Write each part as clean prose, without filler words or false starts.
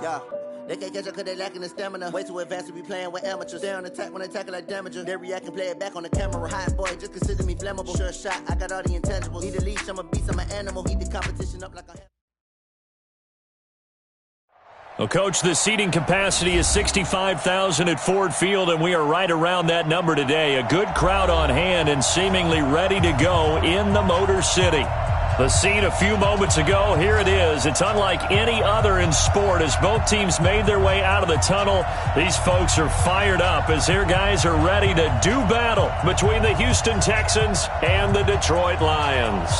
Yeah. They can't catch up because they lacking the stamina. Way too advanced to be playing with amateurs. They on attack when they tackle like damager. They react and play it back on the camera. Hot boy, just consider me flammable. Sure shot, I got all the intangibles. Need a leash, I'm a beast, I'm an animal. Heat the competition up like a... Well, Coach, the seating capacity is 65,000 at Ford Field, and we are right around that number today. A good crowd on hand and seemingly ready to go in the Motor City. The scene a few moments ago, here it is. It's unlike any other in sport as both teams made their way out of the tunnel. These folks are fired up as their guys are ready to do battle between the Houston Texans and the Detroit Lions.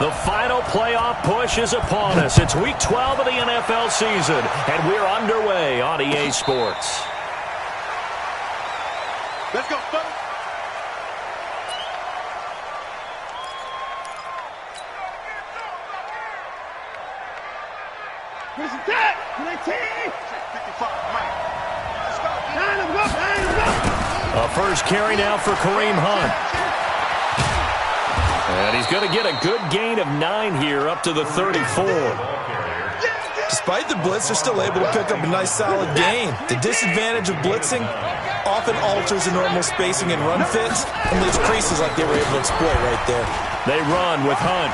The final playoff push is upon us. It's Week 12 of the NFL season, and we're underway on EA Sports. Let's go, folks. Here's the tag. 19. 55, Mike. Let's go. A first carry now for Kareem Hunt. And he's going to get a good gain of 9 here up to the 34. Despite the blitz, they're still able to pick up a nice solid gain. The disadvantage of blitzing often alters the normal spacing and run fits and leaves creases like they were able to exploit right there. They run with Hunt.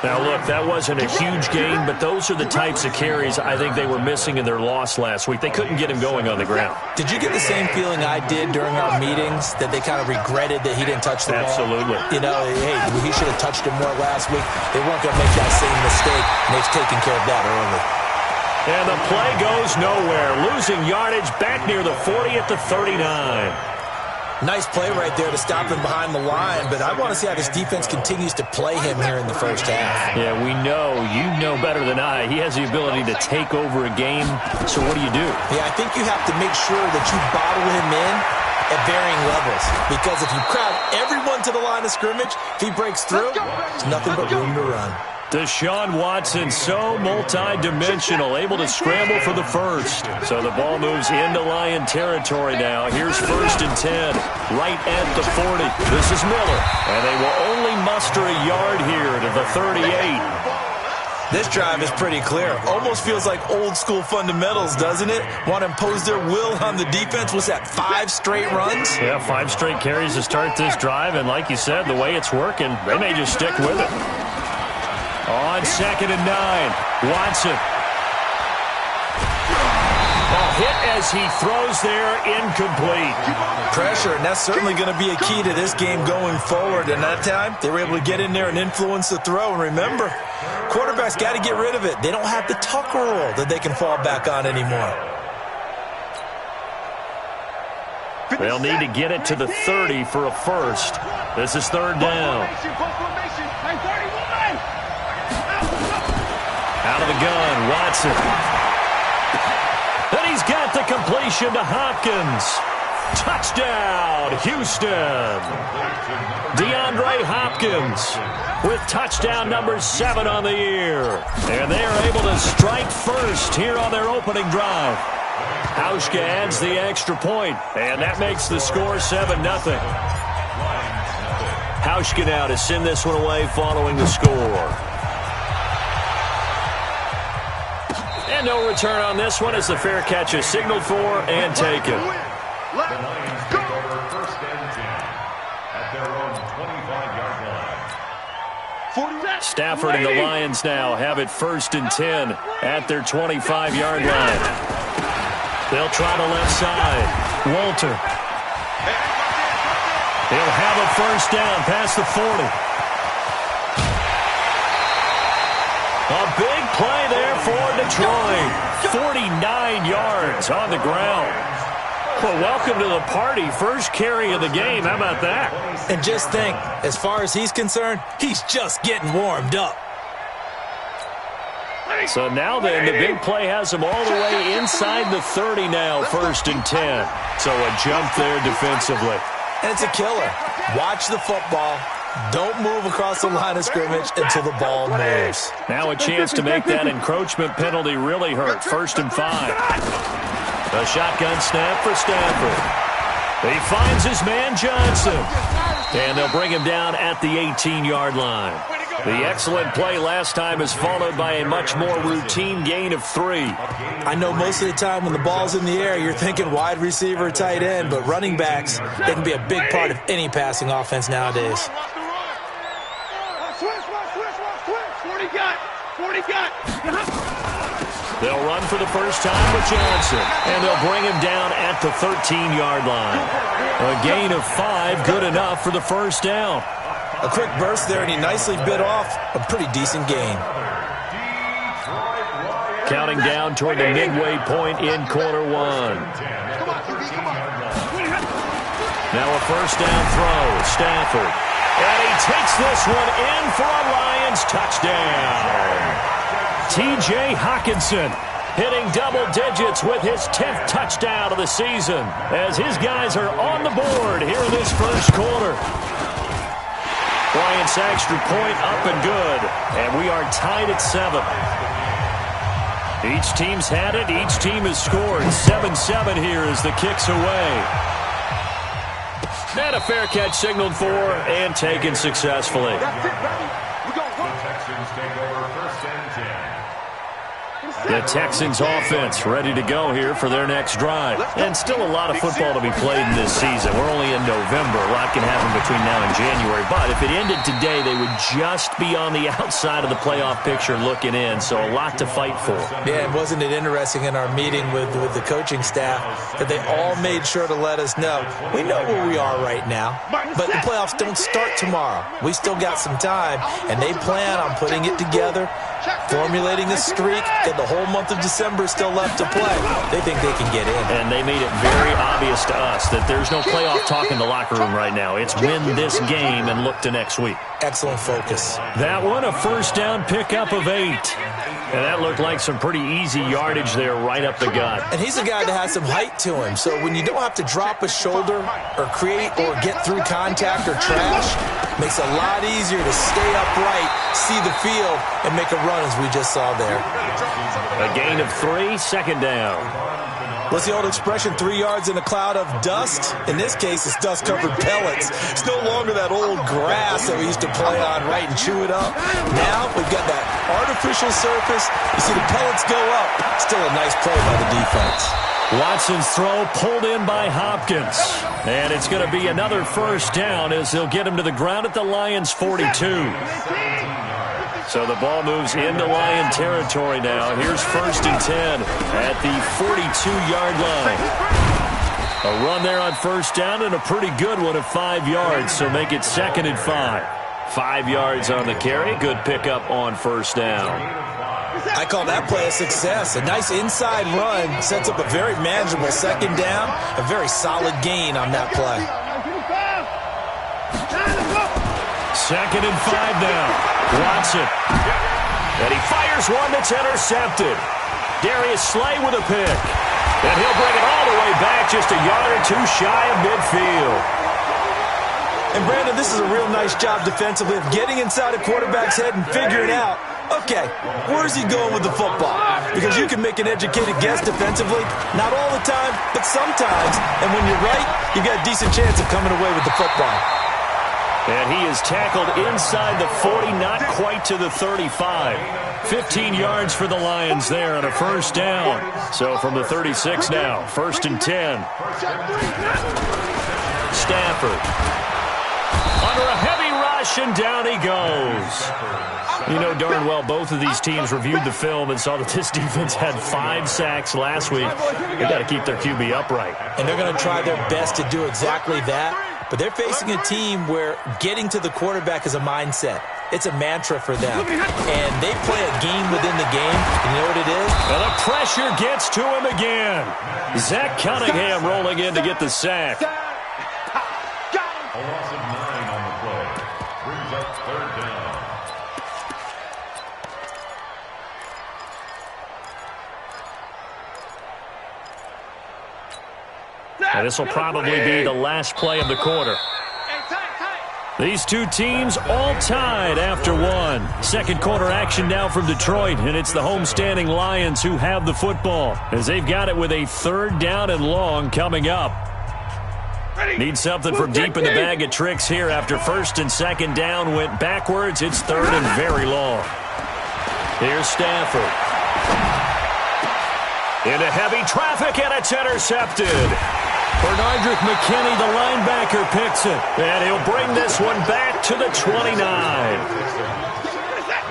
Now, look, that wasn't a huge gain, but those are the types of carries I think they were missing in their loss last week. They couldn't get him going on the ground. Did you get the same feeling I did during our meetings, that they kind of regretted that he didn't touch the ball? Absolutely. You know, hey, he should have touched him more last week. They weren't going to make that same mistake, and they've taken care of that early. And the play goes nowhere. Losing yardage back near the 40 at the 39. Nice play right there to stop him behind the line, but I want to see how this defense continues to play him here in the first half. Yeah, we know. You know better than I. He has the ability to take over a game, so what do you do? Yeah, I think you have to make sure that you bottle him in at varying levels, because if you crowd everyone to the line of scrimmage, if he breaks through, there's nothing but room to run. Deshaun Watson, so multi-dimensional, able to scramble for the first. So the ball moves into Lion territory now. Here's 1st and 10, right at the 40. This is Miller, and they will only muster a yard here to the 38. This drive is pretty clear. Almost feels like old-school fundamentals, doesn't it? Want to impose their will on the defense. Was that 5 straight runs? Yeah, 5 straight carries to start this drive, and like you said, the way it's working, they may just stick with it. On 2nd and 9, Watson. A hit as he throws there, incomplete. Pressure, and that's certainly going to be a key to this game going forward. And that time, they were able to get in there and influence the throw. And remember, quarterbacks got to get rid of it. They don't have the tuck rule that they can fall back on anymore. They'll need to get it to the 30 for a first. This is 3rd down. Out of the gun, Watson. And he's got the completion to Hopkins. Touchdown, Houston. DeAndre Hopkins with touchdown number 7 on the year. And they are able to strike first here on their opening drive. Hauschka adds the extra point, and that makes the score 7-0. Hauschka now to send this one away following the score. And no return on this one as the fair catch is signaled for and taken. Stafford and the Lions now have it 1st and 10 at their 25-yard line. They'll try the left side. Walter. They'll have a first down past the 40. A big play there for Detroit. 49 yards on the ground. Well, welcome to the party. First carry of the game. How about that? And just think, as far as he's concerned, he's just getting warmed up. So now then, the big play has him all the way inside the 30 now, 1st and 10. So a jump there defensively. And it's a killer. Watch the football, Don't move across the line of scrimmage until the ball moves. Now a chance to make that encroachment penalty really hurt. 1st and 5. A shotgun snap for Stafford. He finds his man Johnson. And they'll bring him down at the 18-yard line. The excellent play last time is followed by a much more routine gain of 3. I know most of the time when the ball's in the air, you're thinking wide receiver, tight end, but running backs, they can be a big part of any passing offense nowadays. They'll run for the first time with Johnson, and they'll bring him down at the 13-yard line. A gain of 5, good enough for the first down. A quick burst there, and he nicely bit off a pretty decent gain. Counting down toward the midway point in quarter 1. Now a first down throw, Stafford. And he takes this one in for a Lions touchdown. T.J. Hockenson hitting double digits with his 10th touchdown of the season as his guys are on the board here in this first quarter. Bryant's extra point up and good, and we are tied at 7. Each team's had it. Each team has scored. 7-7 here as the kick's away. And a fair catch signaled for and taken successfully. That's it, baby. We go. The Texans take over 1st and 10. The Texans offense ready to go here for their next drive. And still a lot of football to be played in this season. We're only in November. A lot can happen between now and January. But if it ended today, they would just be on the outside of the playoff picture looking in. So a lot to fight for. Yeah, and wasn't it interesting in our meeting with the coaching staff that they all made sure to let us know, we know where we are right now, but the playoffs don't start tomorrow. We still got some time, and they plan on putting it together, formulating a streak, and the whole month of December is still left to play. They think they can get in. And they made it very obvious to us that there's no playoff talk in the locker room right now. It's win this game and look to next week. Excellent focus. That one, a first down pickup of 8. And that looked like some pretty easy yardage there right up the gut. And he's a guy that has some height to him. So when you don't have to drop a shoulder or create or get through contact or trash, makes it a lot easier to stay upright, see the field, and make a run as we just saw there. A gain of 3, 2nd down. What's the old expression, 3 yards in a cloud of dust? In this case, it's dust-covered pellets. It's no longer that old grass that we used to play on, right, and chew it up. Now we've got that artificial surface. You see the pellets go up. Still a nice play by the defense. Watson's throw pulled in by Hopkins. And it's going to be another first down as they'll get him to the ground at the Lions' 42. So the ball moves into Lion territory now. Here's 1st and 10 at the 42-yard line. A run there on first down and a pretty good one of 5 yards, so make it 2nd and 5. 5 yards on the carry. Good pickup on first down. I call that play a success. A nice inside run sets up a very manageable 2nd down. A very solid gain on that play. 2nd and 5 now. Watson. And he fires one that's intercepted. Darius Slay with a pick. And he'll bring it all the way back just a yard or 2 shy of midfield. And Brandon, this is a real nice job defensively of getting inside a quarterback's head and figuring out, okay, where's he going with the football? Because you can make an educated guess defensively, not all the time, but sometimes. And when you're right, you've got a decent chance of coming away with the football. And he is tackled inside the 40, not quite to the 35. 15 yards for the Lions there on a first down. So from the 36 now, 1st and 10. Stafford. Under a heavy rush, and down he goes. You know darn well both of these teams reviewed the film and saw that this defense had 5 sacks last week. They got to keep their QB upright. And they're going to try their best to do exactly that. But they're facing a team where getting to the quarterback is a mindset. It's a mantra for them. And they play a game within the game. You know what it is? And the pressure gets to him again. Zach Cunningham rolling in to get the sack. A loss of 9 on the play. Brings up 3rd down. And this will probably be the last play of the quarter. These two teams all tied after one. Second quarter action now from Detroit, and it's the homestanding Lions who have the football as they've got it with a 3rd down and long coming up. Need something from deep in the bag of tricks here after 1st and 2nd down went backwards. It's 3rd and very long. Here's Stafford. Into heavy traffic, and it's intercepted. Bernardrick McKinney, the linebacker, picks it. And he'll bring this one back to the 29.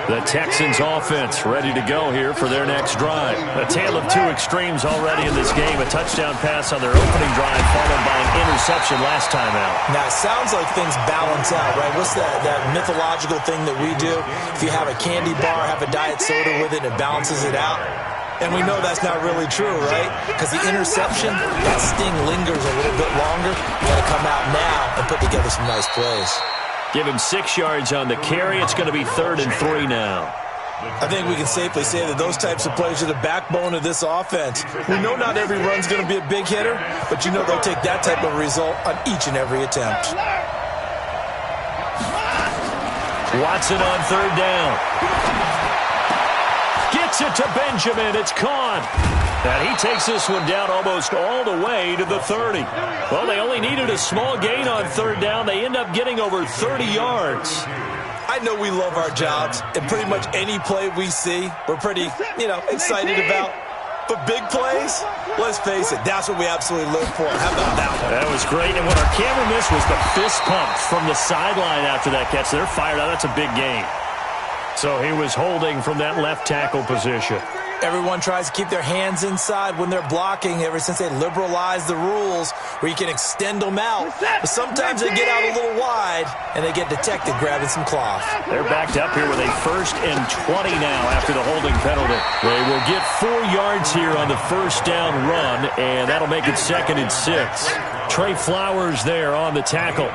The Texans offense ready to go here for their next drive. A tale of two extremes already in this game. A touchdown pass on their opening drive followed by an interception last time out. Now, it sounds like things balance out, right? What's that mythological thing that we do? If you have a candy bar, have a diet soda with it, it balances it out. And we know that's not really true, right? Because the interception, that sting lingers a little bit longer. You got to come out now and put together some nice plays. Give him 6 yards on the carry. It's going to be 3rd and 3 now. I think we can safely say that those types of plays are the backbone of this offense. We know not every run's going to be a big hitter, but you know they'll take that type of result on each and every attempt. Watson on 3rd down. Gets it to Benjamin. It's caught. And he takes this one down almost all the way to the 30. Well, they only needed a small gain on 3rd down. They end up getting over 30 yards. I know we love our jobs, and pretty much any play we see, we're pretty, excited about. But big plays, let's face it, that's what we absolutely live for. How about that one? That was great. And what our camera missed was the fist pumps from the sideline after that catch. They're fired out. That's a big gain. So he was holding from that left tackle position. Everyone tries to keep their hands inside when they're blocking ever since they liberalized the rules where you can extend them out. But sometimes they get out a little wide and they get detected grabbing some cloth. They're backed up here with a 1st and 20 now after the holding penalty. They will get 4 yards here on the 1st down run, and that'll make it 2nd and 6. Trey Flowers there on the tackle.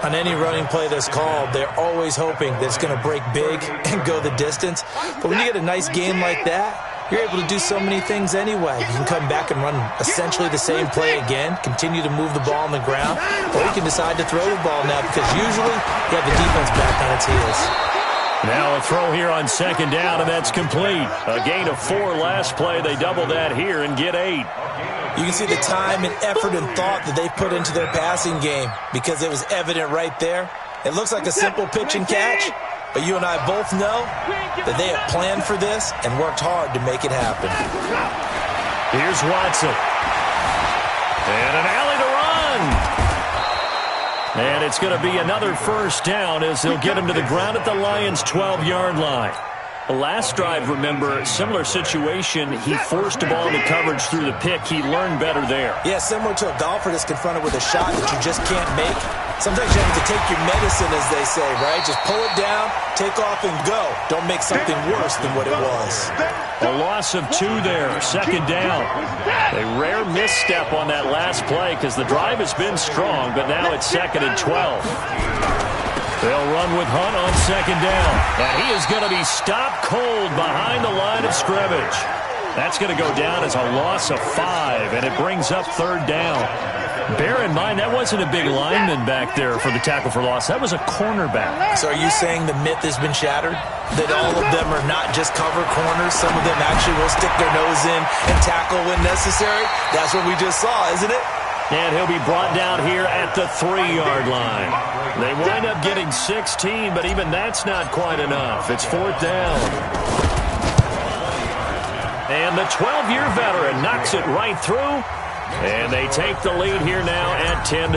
On any running play that's called, they're always hoping that it's going to break big and go the distance. But when you get a nice game like that, you're able to do so many things anyway. You can come back and run essentially the same play again, continue to move the ball on the ground, or you can decide to throw the ball now because usually you have the defense back on its heels. Now a throw here on 2nd down, and that's complete. A gain of 4 last play. They double that here and get 8. You can see the time and effort and thought that they put into their passing game because it was evident right there. It looks like a simple pitch and catch, but you and I both know that they have planned for this and worked hard to make it happen. Here's Watson. And an alley to run. And it's going to be another 1st down as they'll get him to the ground at the Lions' 12-yard line. The last drive, remember, similar situation. He forced the ball into coverage through the pick. He learned better there. Yeah, similar to a golfer that's confronted with a shot that you just can't make. Sometimes you have to take your medicine, as they say, right? Just pull it down, take off, and go. Don't make something worse than what it was. A loss of 2 there, 2nd down. A rare misstep on that last play because the drive has been strong, but now it's 2nd and 12. They'll run with Hunt on 2nd down. And he is going to be stopped cold behind the line of scrimmage. That's going to go down as a loss of 5, and it brings up 3rd down. Bear in mind, that wasn't a big lineman back there for the tackle for loss. That was a cornerback. So are you saying the myth has been shattered? That all of them are not just cover corners? Some of them actually will stick their nose in and tackle when necessary? That's what we just saw, isn't it? And he'll be brought down here at the 3-yard line. They wind up getting 16, but even that's not quite enough. It's 4th down. And the 12-year veteran knocks it right through. And they take the lead here now at 10-7.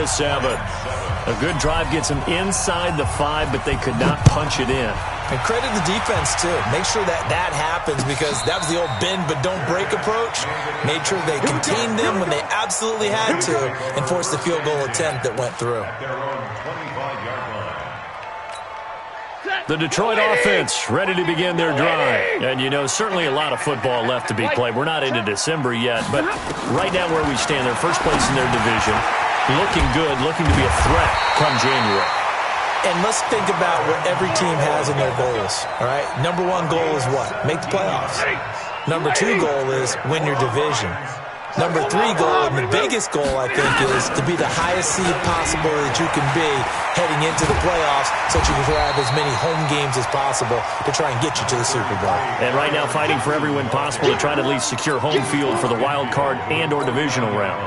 A good drive gets them inside the 5, but they could not punch it in. And credit the defense, too. Make sure that happens because that was the old bend but don't break approach. Made sure they contained them when they absolutely had to and forced the field goal attempt that went through. The Detroit offense ready to begin their drive. And, certainly a lot of football left to be played. We're not into December yet, but right now where we stand, they're first place in their division. Looking good, looking to be a threat come January. And let's think about what every team has in their goals, all right? Number 1 goal is what? Make the playoffs. Number 2 goal is win your division. Number 3 goal, and the biggest goal, I think, is to be the highest seed possible that you can be heading into the playoffs so that you can have as many home games as possible to try and get you to the Super Bowl. And right now fighting for every win possible to try to at least secure home field for the wild card and or divisional round.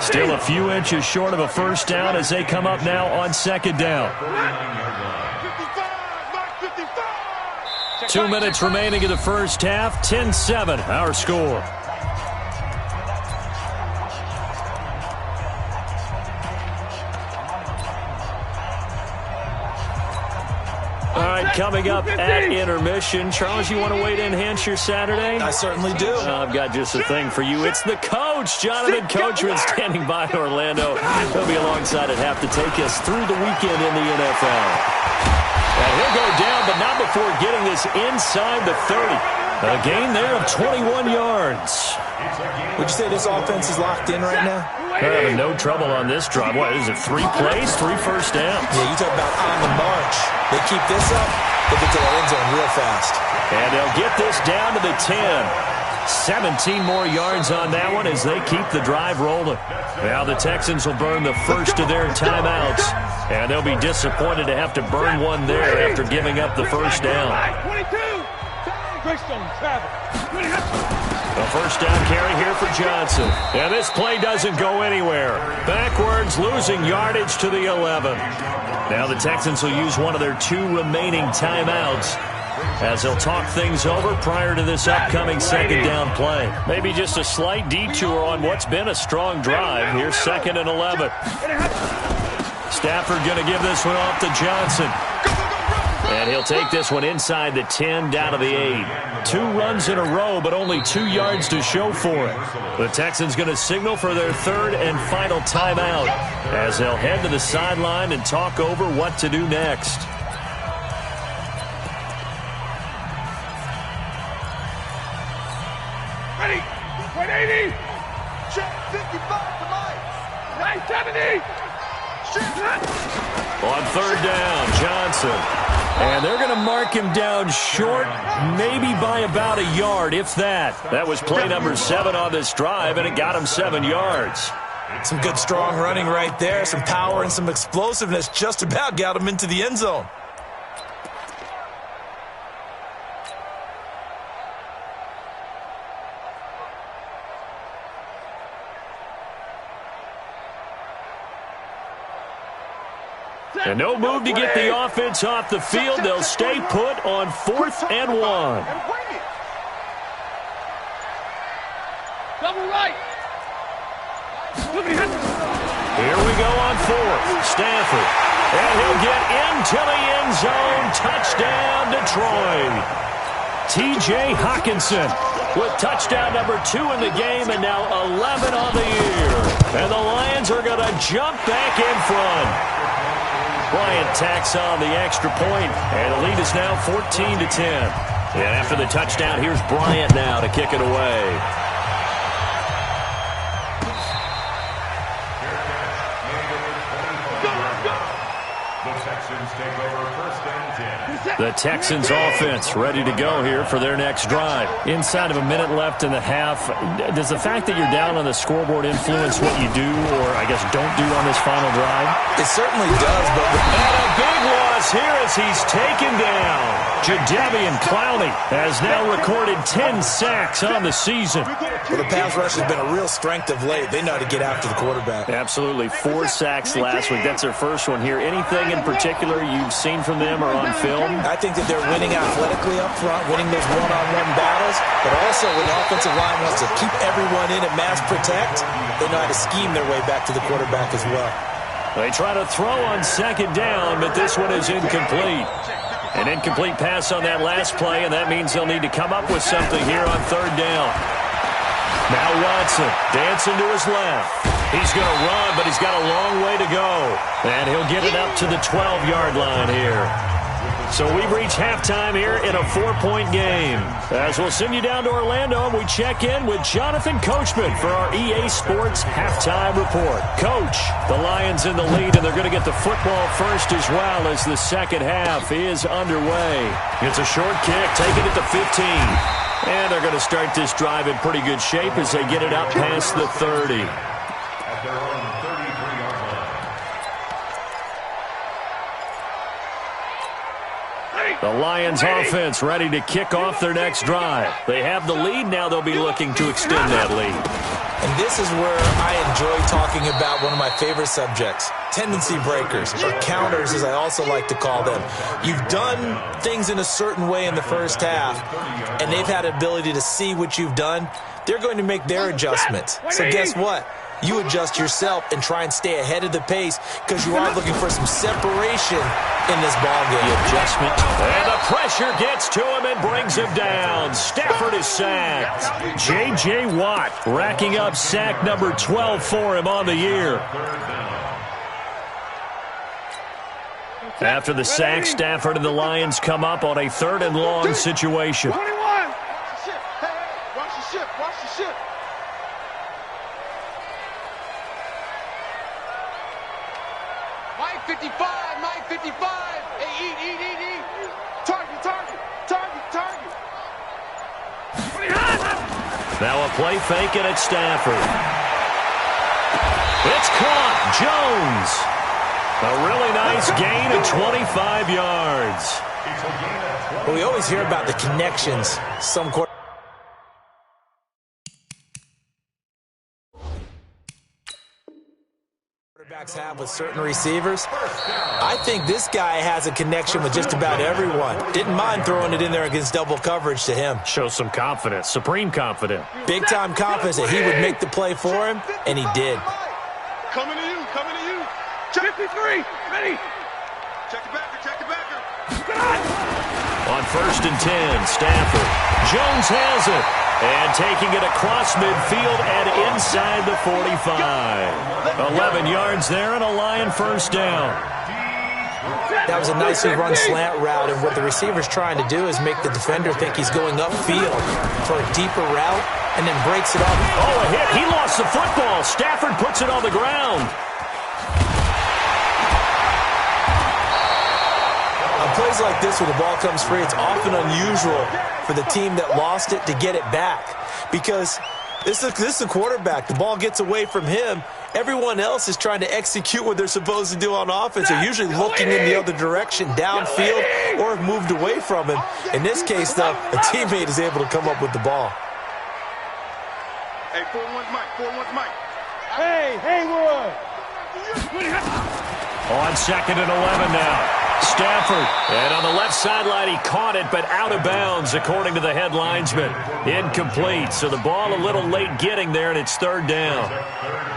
Still a few inches short of a first down as they come up now on second down. 2 minutes remaining in the first half. 10-7 our score. All right, coming up at intermission. Charles, you want to wait to enhance your Saturday? I certainly do. I've got just a thing for you. It's the coach, Jonathan Coachman, standing by in Orlando. He'll be alongside at half to take us through the weekend in the NFL. And he'll go down, but not before getting this inside the 30. A gain there of 21 yards. Would you say this offense is locked in right now? They're having no trouble on this drive. What is it, 3 plays, 3 first downs? Yeah, you talk about on the march. They keep this up, they'll get to the end zone real fast. And they'll get this down to the 10. 17 more yards on that one as they keep the drive rolling. Now the Texans will burn the first of their timeouts, and they'll be disappointed to have to burn one there after giving up the first down. A first down carry here for Johnson. And this play doesn't go anywhere. Backwards, losing yardage to the 11. Now the Texans will use one of their 2 remaining timeouts as they'll talk things over prior to this upcoming second down play. Maybe just a slight detour on what's been a strong drive. Here's 2nd and 11. Stafford going to give this one off to Johnson. And he'll take this one inside the 10, down to the 8. 2 runs in a row, but only 2 yards to show for it. The Texans going to signal for their 3rd and final timeout as they'll head to the sideline and talk over what to do next. Ready. 180. Check 55 to Mike. 970. On 3rd down, Johnson. And they're going to mark him down short, maybe by about a yard, if that. That was play number 7 on this drive, and it got him 7 yards. Some good, strong running right there. Some power and some explosiveness just about got him into the end zone. And no move to get the offense off the field. They'll stay put on 4th and 1. Double right. Here we go on 4th. Stafford. And he'll get into the end zone. Touchdown, Detroit. T.J. Hawkinson with touchdown number 2 in the game and now 11 on the year. And the Lions are going to jump back in front. Bryant tacks on the extra point, and the lead is now 14-10. And after the touchdown, here's Bryant now to kick it away. The Texans offense ready to go here for their next drive. Inside of a minute left in the half, does the fact that you're down on the scoreboard influence what you do or, I guess, don't do on this final drive? It certainly does, but... And a big loss here as he's taken down. Jadeveon Clowney has now recorded 10 sacks on the season. Well, the pass rush has been a real strength of late. They know how to get after the quarterback. Absolutely. 4 sacks last week. That's their first one here. Anything in particular you've seen from them or on film? I think that they're winning athletically up front, winning those one-on-one battles, but also when the offensive line wants to keep everyone in and mass protect, they know how to scheme their way back to the quarterback as well. They try to throw on second down, but this one is incomplete. An incomplete pass on that last play, and that means they'll need to come up with something here on 3rd down. Now Watson dancing to his left. He's going to run, but he's got a long way to go. And he'll get it up to the 12-yard line here. So we've reached halftime here in a 4-point game. As we'll send you down to Orlando, and we check in with Jonathan Coachman for our EA Sports Halftime Report. Coach, the Lions in the lead, and they're going to get the football first as well as the second half is underway. It's a short kick, taking it to 15. And they're going to start this drive in pretty good shape as they get it up past the 30. At their own 33-yard line. The Lions offense ready to kick off their next drive. They have the lead. Now they'll be looking to extend that lead. And this is where I enjoy talking about one of my favorite subjects, tendency breakers, or counters as I also like to call them. You've done things in a certain way in the first half, and they've had the ability to see what you've done. They're going to make their adjustments. So guess what? You adjust yourself and try and stay ahead of the pace because you are looking for some separation in this ballgame. The adjustment. And the pressure gets to him and brings him down. Stafford is sacked. J.J. Watt racking up sack number 12 for him on the year. After the sack, Stafford and the Lions come up on a 3rd and long situation. 21. Watch the ship. Hey, watch the ship. Watch the ship. Mike 55. Mike 55. Hey, eat. Target. Now a play fake, and it's Stafford. It's caught. Jones. A really nice gain of 25 yards. Well, we always hear about the connections some quarterbacks have with certain receivers. I think this guy has a connection with just about everyone. Didn't mind throwing it in there against double coverage to him. Shows some confidence, supreme confidence. Big-time confidence that he would make the play for him, and he did. Coming to you. 53. Ready. Check the backer. On 1st and 10, Stafford. Jones has it. And taking it across midfield and inside the 45. 11 yards there and a Lion first down. That was a nicely run slant route, and what the receiver's trying to do is make the defender think he's going upfield for a deeper route and then breaks it off. Oh, a hit. He lost the football. Stafford puts it on the ground. On plays like this where the ball comes free, it's often unusual for the team that lost it to get it back because this is a quarterback. The ball gets away from him. Everyone else is trying to execute what they're supposed to do on offense. They're usually looking in the other direction, downfield, or have moved away from him. In this case, though, a teammate is able to come up with the ball. Hey, 4-1's Mike. Hey, Haywood. On 2nd and 11 now. Stafford, and on the left sideline, he caught it, but out of bounds, according to the head linesman. Incomplete, so the ball a little late getting there, and it's 3rd down.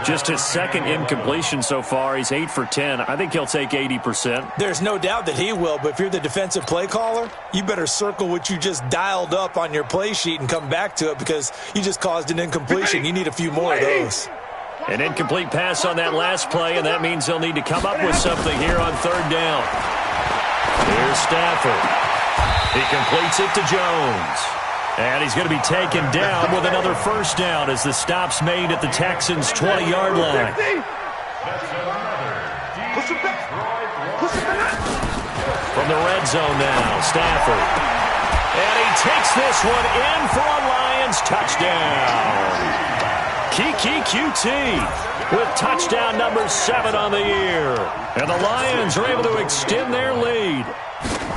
Just his 2nd incompletion so far. He's 8 for 10. I think he'll take 80%. There's no doubt that he will, but if you're the defensive play caller, you better circle what you just dialed up on your play sheet and come back to it because you just caused an incompletion. You need a few more of those. An incomplete pass on that last play, and that means they'll need to come up with something here on 3rd down. Here's Stafford. He completes it to Jones. And he's going to be taken down with another first down as the stop's made at the Texans' 20-yard line. From the red zone now, Stafford. And he takes this one in for a Lions touchdown. Kiki QT with touchdown number 7 on the year. And the Lions are able to extend their lead.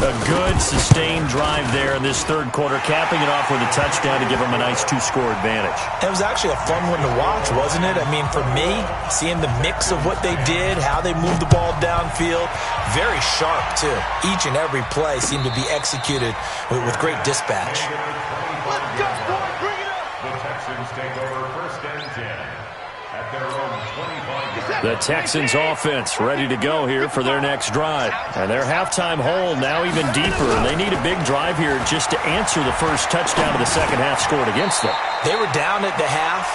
A good, sustained drive there in this 3rd quarter, capping it off with a touchdown to give them a nice 2-score advantage. It was actually a fun one to watch, wasn't it? I mean, for me, seeing the mix of what they did, how they moved the ball downfield, very sharp, too. Each and every play seemed to be executed with great dispatch. Let's go, boy. Bring it up. The Texans take over 1st and 10 at their own 25-yard. The Texans offense ready to go here for their next drive. And their halftime hole now even deeper, and they need a big drive here just to answer the first touchdown of the second half scored against them. They were down at the half.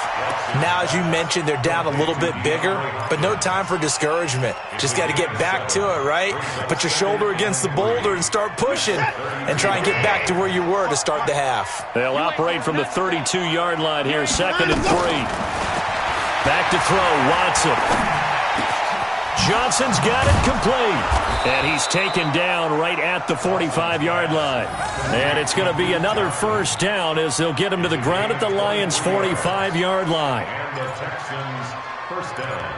Now, as you mentioned, they're down a little bit bigger, but no time for discouragement. Just got to get back to it, right? Put your shoulder against the boulder and start pushing and try and get back to where you were to start the half. They'll operate from the 32-yard line here, 2nd and 3. Back to throw, Watson. Johnson's got it complete. And he's taken down right at the 45-yard line. And it's going to be another first down as they'll get him to the ground at the Lions' 45-yard line. And the Texans first down.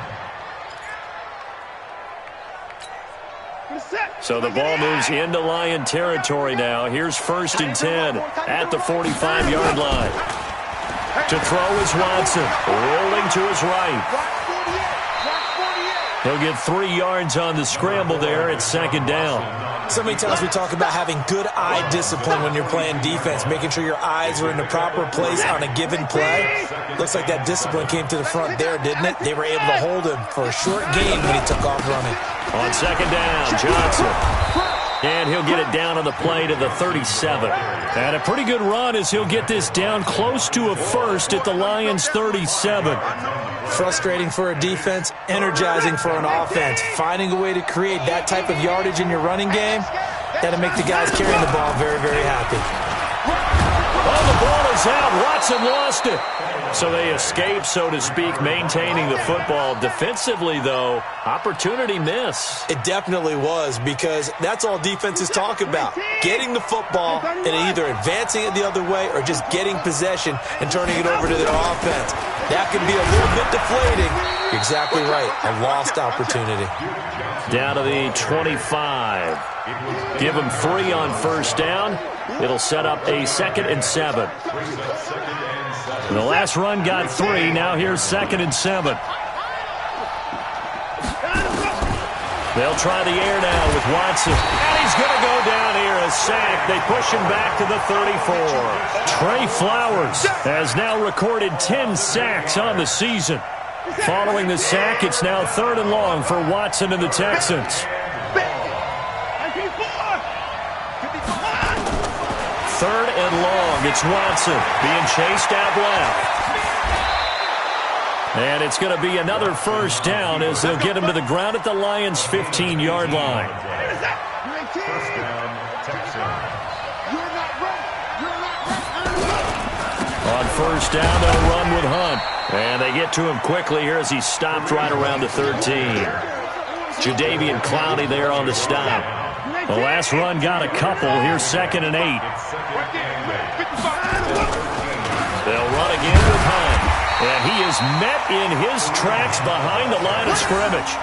So the ball moves into Lion territory now. Here's 1st and 10 at the 45-yard line. To throw is Watson, rolling to his right. He'll get 3 yards on the scramble there at 2nd down. So many times we talk about having good eye discipline when you're playing defense, making sure your eyes are in the proper place on a given play. Looks like that discipline came to the front there, didn't it? They were able to hold him for a short gain when he took off running. On 2nd down, Johnson. And he'll get it down on the play to the 37. And a pretty good run as he'll get this down close to a first at the Lions' 37. Frustrating for a defense, energizing for an offense. Finding a way to create that type of yardage in your running game, that'll make the guys carrying the ball very, very happy. Oh, the ball is out. Watson lost it. So they escape, so to speak, maintaining the football. Defensively, though, opportunity miss. It definitely was, because that's all defenses talk about. Getting the football and either advancing it the other way or just getting possession and turning it over to their offense. That can be a little bit deflating. You're exactly right. A lost opportunity. Down to the 25. Give them 3 on 1st down. It'll set up a 2nd and 7. The last run got 3. Now here's 2nd and 7. They'll try the air now with Watson. And he's going to go down here, a sack. They push him back to the 34. Trey Flowers has now recorded 10 sacks on the season. Following the sack, it's now 3rd and long for Watson and the Texans. 3rd and long. It's Watson being chased out left. And it's going to be another first down as they'll get him to the ground at the Lions' 15-yard line. First down, Texans. On 1st down, they'll run with Hunt. And they get to him quickly here as he's stopped right around the 13. Jadeveon Clowney there on the stop. The last run got a couple. Here's 2nd and 8. They'll run again with Hunt. And he is met in his tracks behind the line of scrimmage.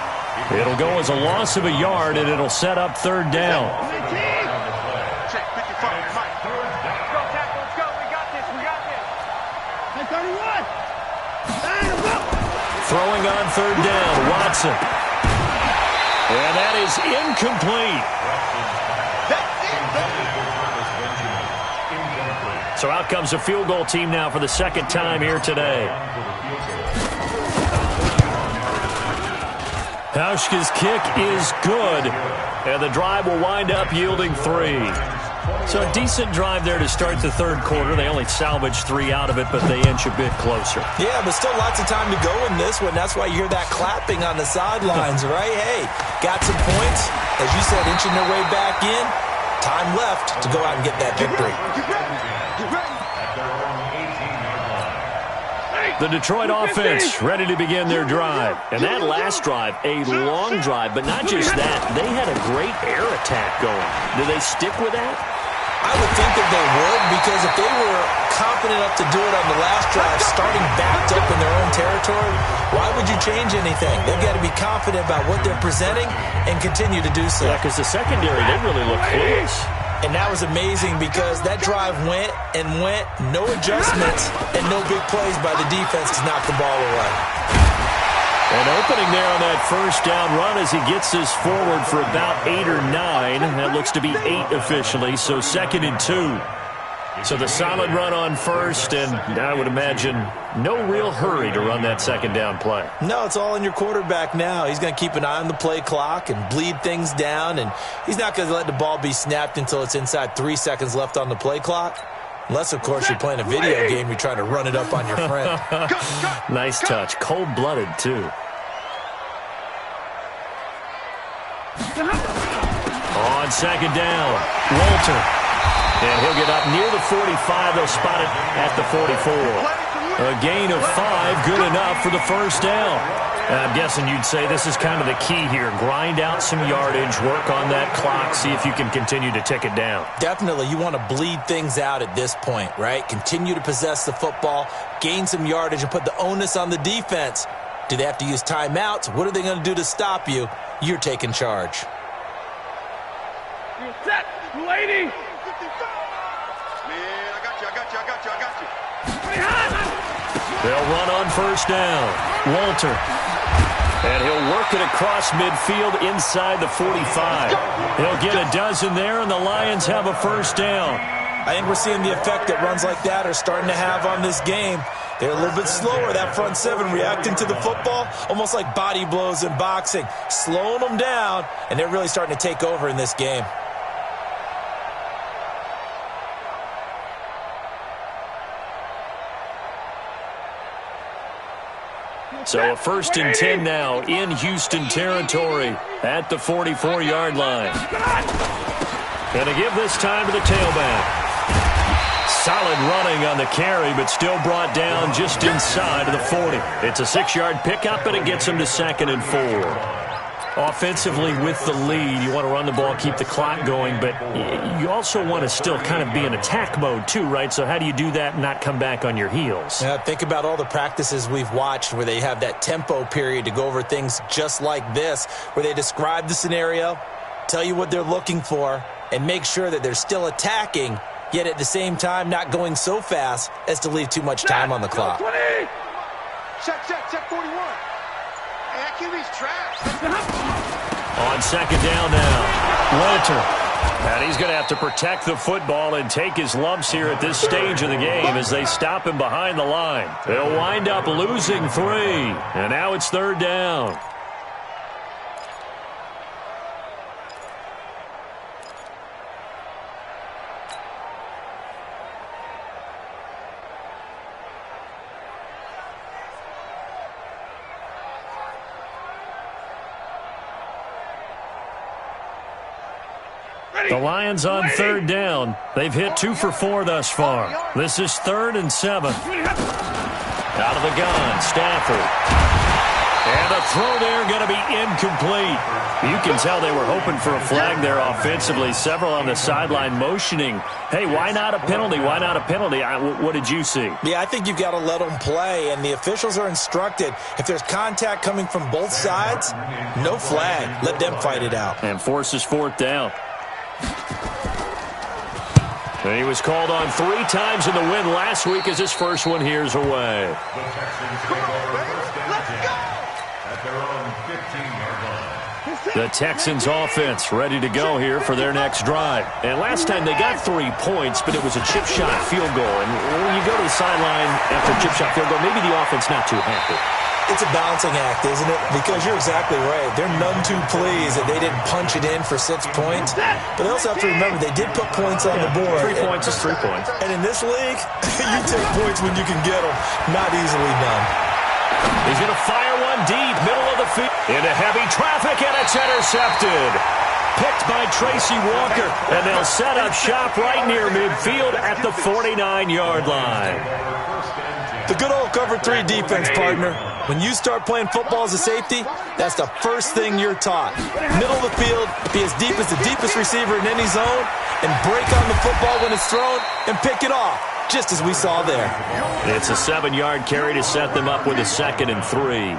It'll go as a loss of a yard, and it'll set up 3rd down. Throwing on 3rd down, Watson. And that is incomplete. So out comes a field goal team now for the 2nd time here today. Hauschka's kick is good, and the drive will wind up yielding 3. So a decent drive there to start the 3rd quarter. They only salvaged 3 out of it, but they inch a bit closer. Yeah, but still lots of time to go in this one. That's why you hear that clapping on the sidelines, right? Hey, got some points. As you said, inching their way back in. Time left to go out and get that victory. The Detroit offense ready to begin their drive. And that last drive, a long drive, but not just that. They had a great air attack going. Do they stick with that? I would think that they would, because if they were confident enough to do it on the last drive, starting backed up in their own territory, why would you change anything? They've got to be confident about what they're presenting and continue to do so. Yeah, because the secondary, they really look clueless. And that was amazing because that drive went and went, no adjustments, and no big plays by the defense to knock the ball away. An opening there on that 1st down run as he gets this forward for about 8 or 9. That looks to be 8 officially, so 2nd and 2. So the solid run on 1st, and I would imagine no real hurry to run that 2nd down play. No, it's all in your quarterback now. He's going to keep an eye on the play clock and bleed things down, and he's not going to let the ball be snapped until it's inside 3 seconds left on the play clock. Unless, of course, you're playing a video game, you're trying to run it up on your friend. Nice touch. Cold-blooded, too. On 2nd down, Walter And he'll get up near the 45. They'll spot it at the 44. A gain of 5, good enough for the first down. And I'm guessing you'd say this is kind of the key here. Grind out some yardage, work on that clock, see if you can continue to tick it down. Definitely. You want to bleed things out at this point, right? Continue to possess the football, gain some yardage, and put the onus on the defense. Do they have to use timeouts? What are they going to do to stop you? You're taking charge. You're set, lady. Man, I got you. They'll run on first down. Walter. And he'll work it across midfield inside the 45. He'll get a dozen there, and the Lions have a first down. I think we're seeing the effect that runs like that are starting to have on this game. They're a little bit slower, that front seven, reacting to the football, almost like body blows in boxing, slowing them down, and they're really starting to take over in this game. So a 1st and 10 now in Houston territory at the 44-yard line. Going to give this time to the tailback. Solid running on the carry, but still brought down just inside of the 40. It's a 6-yard pickup, and it gets him to 2nd and 4. Offensively with the lead, you want to run the ball, keep the clock going, but you also want to still kind of be in attack mode too, right? So how do you do that and not come back on your heels? Yeah, think about all the practices we've watched where they have that tempo period to go over things just like this, where they describe the scenario, tell you what they're looking for, and make sure that they're still attacking, yet at the same time not going so fast as to leave too much time on the clock. Check 41. Hey, QB's trash. On 2nd down now, Walter. And he's going to have to protect the football and take his lumps here at this stage of the game as they stop him behind the line. They'll wind up losing 3, and now it's 3rd down. The Lions on 3rd down. They've hit 2 for 4 thus far. This is 3rd and 7. Out of the gun, Stafford. And a throw there going to be incomplete. You can tell they were hoping for a flag there offensively. Several on the sideline motioning, hey, why not a penalty? Why not a penalty? What did you see? Yeah, I think you've got to let them play, and the officials are instructed. If there's contact coming from both sides, no flag. Let them fight it out. And forces 4th down. And he was called on 3 times in the win last week as his first one here's away. The Texans offense ready to go here for their next drive. And last time they got 3 points, but it was a chip shot field goal. And when you go to the sideline after a chip shot field goal, maybe the offense not too happy. It's a balancing act, isn't it? Because you're exactly right. They're none too pleased that they didn't punch it in for 6 points. But they also have to remember they did put points on the board. 3 points is 3 points. And in this league, you take points when you can get them. Not easily done. He's going to fire one deep, middle of the field. Into heavy traffic, and it's intercepted. Picked by Tracy Walker. And they'll set up shop right near midfield at the 49-yard line. The good old cover 3 defense, partner. When you start playing football as a safety, that's the first thing you're taught. Middle of the field, be as deep as the deepest receiver in any zone, and break on the football when it's thrown and pick it off, just as we saw there. It's a 7-yard carry to set them up with a 2nd and 3.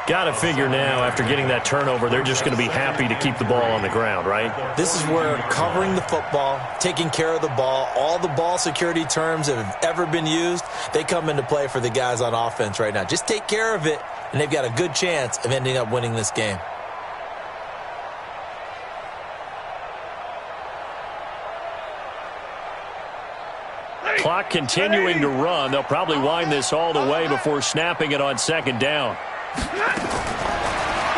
Got to figure now, after getting that turnover, they're just going to be happy to keep the ball on the ground, right? This is where covering the football, taking care of the ball, all the ball security terms that have ever been used, they come into play for the guys on offense right now. Just take care of it, and they've got a good chance of ending up winning this game. Clock continuing to run. They'll probably wind this all the way before snapping it on 2nd down.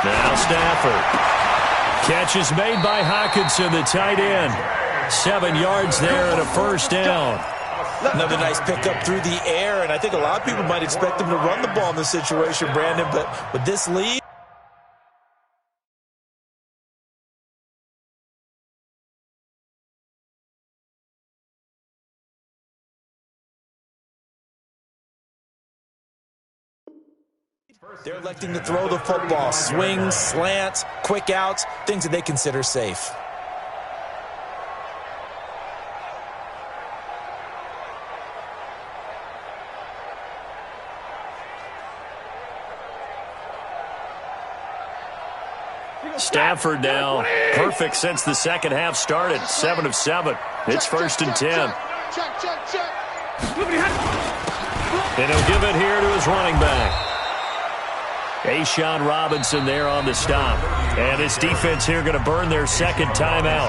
Now Stafford. Catch is made by Hockenson, the tight end. 7 yards there and a first down. Another nice pickup through the air, and I think a lot of people might expect them to run the ball in this situation, Brandon, but with this lead, They're electing to throw the football. Swings, slants, quick outs, things that they consider safe. Stafford now, perfect since the second half started. 7 of 7. It's 1st and 10. And he'll give it here to his running back. A'Shawn Robinson there on the stop. And this defense here going to burn their second timeout.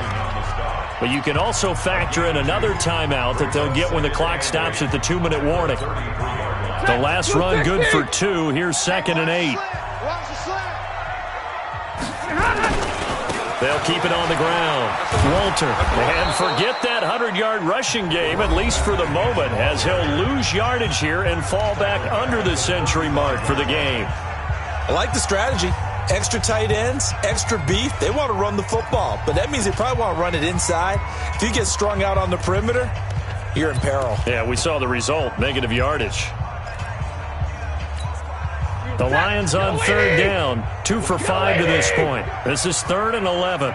But you can also factor in another timeout that they'll get when the clock stops at the 2-minute warning. The last run good for 2. Here's 2nd and 8. They'll keep it on the ground. Walter, and forget that 100-yard rushing game, at least for the moment, as he'll lose yardage here and fall back under the century mark for the game. I like the strategy. Extra tight ends, extra beef. They want to run the football, but that means they probably want to run it inside. If you get strung out on the perimeter, you're in peril. Yeah, we saw the result, negative yardage. The Lions on 3rd down, 2 for 5 to this point. This is 3rd and 11.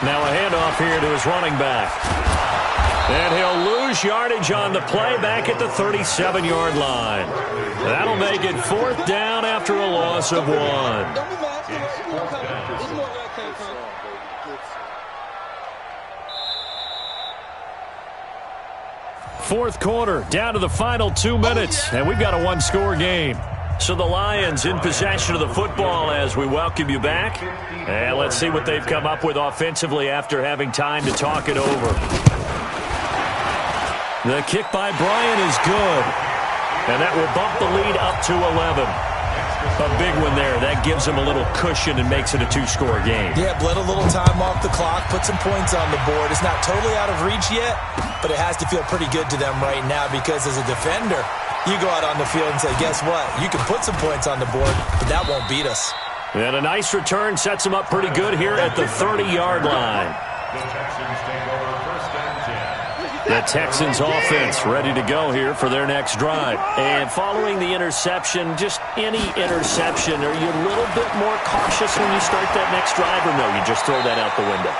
Now a handoff here to his running back. And he'll lose yardage on the play back at the 37-yard line. That'll make it 4th down after a loss of 1. Fourth quarter, down to the final 2 minutes, and we've got a one-score game. So the Lions in possession of the football as we welcome you back. And let's see what they've come up with offensively after having time to talk it over. The kick by Bryant is good, and that will bump the lead up to 11. A big one there. That gives them a little cushion and makes it a 2-score game. Yeah, bled a little time off the clock, put some points on the board. It's not totally out of reach yet, but it has to feel pretty good to them right now because as a defender, you go out on the field and say, guess what? You can put some points on the board, but that won't beat us. And a nice return sets them up pretty good here at the 30-yard line. The Texans take over 1st and 10. The Texans offense ready to go here for their next drive. And following the interception, just any interception, are you a little bit more cautious when you start that next drive, or no, you just throw that out the window?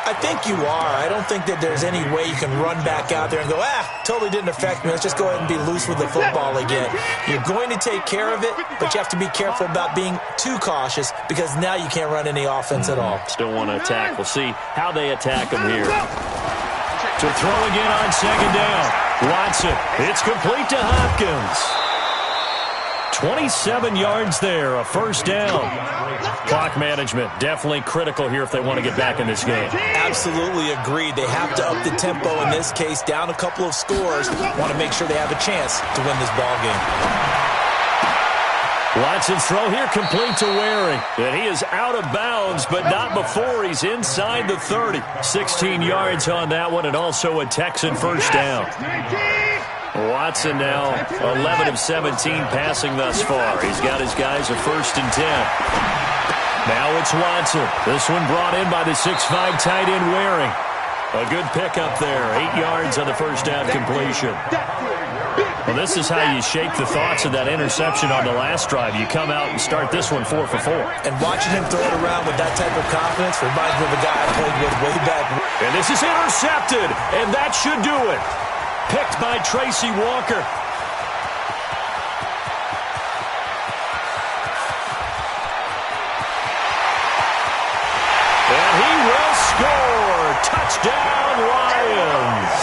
I think you are. I don't think that there's any way you can run back out there and go, totally didn't affect me. Let's just go ahead and be loose with the football again. You're going to take care of it, but you have to be careful about being too cautious because now you can't run any offense at all. Still want to attack. We'll see how they attack them here. To throw again on 2nd down. Watson. It's complete to Hopkins. 27 yards there, a 1st down. Clock management definitely critical here if they want to get back in this game. Absolutely agreed. They have to up the tempo in this case, down a couple of scores. Want to make sure they have a chance to win this ball game. Watson's throw here complete to Waring. And he is out of bounds, but not before he's inside the 30. 16 yards on that one, and also a Texan 1st down. Watson now 11 of 17 passing thus far. He's got his guys a 1st and 10. Now it's Watson. This one brought in by the 6'5" tight end Waring. A good pickup there. 8 yards on the 1st down completion. Well, this is how you shake the thoughts of that interception on the last drive. You come out and start this one 4 for 4. And watching him throw it around with that type of confidence reminds me of a guy I played with way back. And this is intercepted, and that should do it. Picked by Tracy Walker. And he will score. Touchdown, Lions.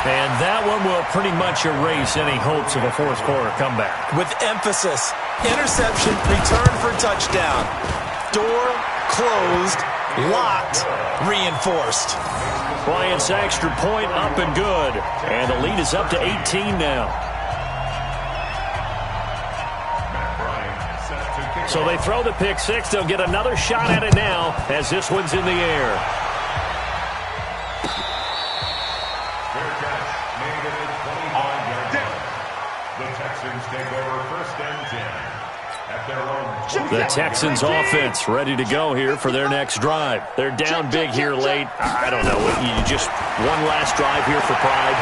And that one will pretty much erase any hopes of a 4th quarter comeback. With emphasis, interception, return for touchdown. Door closed, locked, reinforced. Bryant's extra point up and good. And the lead is up to 18 now. So they throw the pick 6. They'll get another shot at it now as this one's in the air. The Texans take over 1st and 10 at their own The Texans offense ready to go here for their next drive. They're down big here late. I don't know. You just one last drive here for pride.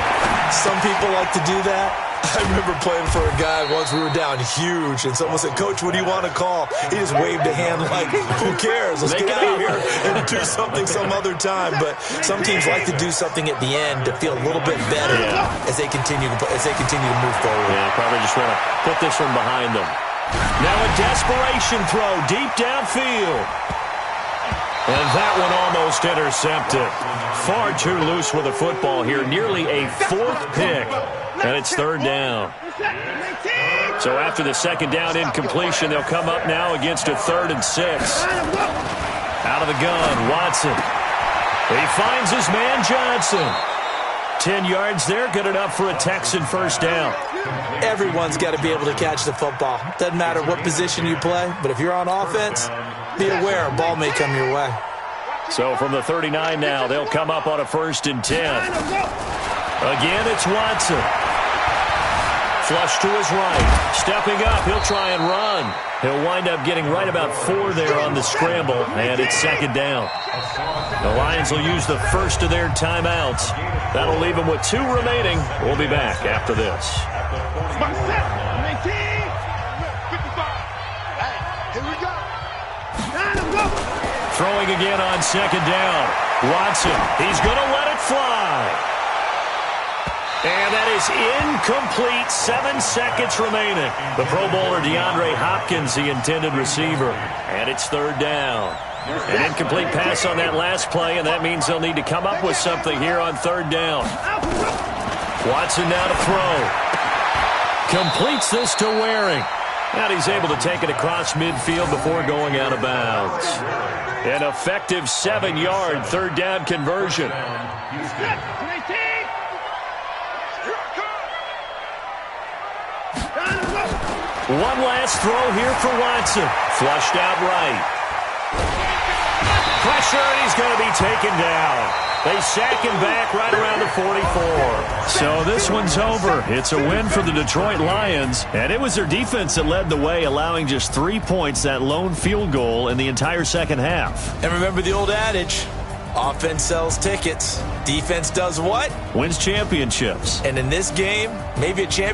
Some people like to do that. I remember playing for a guy once. We were down huge, and someone said, "Coach, what do you want to call?" He just waved a hand like, "Who cares? Let's get out of here and do something some other time." But some teams like to do something at the end to feel a little bit better as they continue to move forward. Yeah, probably just want to put this one behind them. Now a desperation throw deep downfield. And that one almost intercepted. Far too loose with the football here. Nearly a fourth pick. And it's third down. So after the second down incompletion, they'll come up now against a 3rd and 6. Out of the gun, Watson. He finds his man Johnson. 10 yards there, good enough for a Texan first down. Everyone's got to be able to catch the football. Doesn't matter what position you play, but if you're on offense, be aware a ball may come your way. So from the 39 now, they'll come up on a 1st and 10. Again, it's Watson. Flush to his right. Stepping up, he'll try and run. He'll wind up getting right about 4 there on the scramble, and it's 2nd down. The Lions will use the first of their timeouts. That'll leave them with 2 remaining. We'll be back after this. Throwing again on 2nd down. Watson, he's going to let it fly. And that is incomplete. 7 seconds remaining. The Pro Bowler DeAndre Hopkins, the intended receiver. And it's 3rd down. An incomplete pass on that last play, and that means they'll need to come up with something here on 3rd down. Watson now to throw. Completes this to Waring. And he's able to take it across midfield before going out of bounds. An effective 7-yard 3rd down conversion. One last throw here for Watson. Flushed out right. Pressure, and he's going to be taken down. They sack him back right around the 44. So this one's over. It's a win for the Detroit Lions, and it was their defense that led the way, allowing just 3 points, that lone field goal in the entire second half. And remember the old adage, offense sells tickets. Defense does what? Wins championships. And in this game, maybe a championship